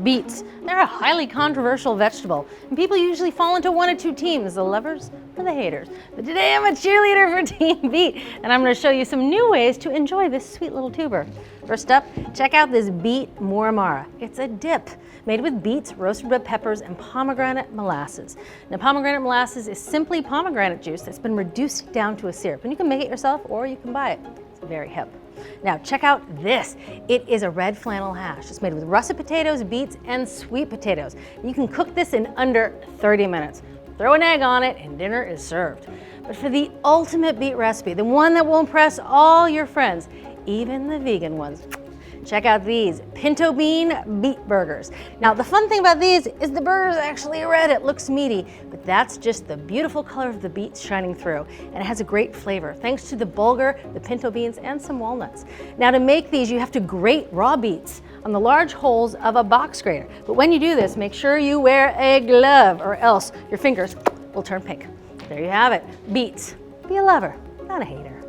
Beets. They're a highly controversial vegetable, and people usually fall into one of two teams, the lovers or the haters. But today I'm a cheerleader for Team Beet, and I'm going to show you some new ways to enjoy this sweet little tuber. First up, check out this beet muramara. It's a dip made with beets, roasted red peppers, and pomegranate molasses. Now, pomegranate molasses is simply pomegranate juice that's been reduced down to a syrup, and you can make it yourself or you can buy it. It's very hip. Now, check out this. It is a red flannel hash. It's made with russet potatoes, beets, and sweet potatoes. You can cook this in under 30 minutes. Throw an egg on it and dinner is served. But for the ultimate beet recipe, the one that will impress all your friends, even the vegan ones, check out these pinto bean beet burgers. Now, the fun thing about these is the burger is actually red. It looks meaty, but that's just the beautiful color of the beets shining through, and it has a great flavor thanks to the bulgur, the pinto beans, and some walnuts. Now, to make these, you have to grate raw beets on the large holes of a box grater. But when you do this, make sure you wear a glove or else your fingers will turn pink. There you have it. Beets. Be a lover, not a hater.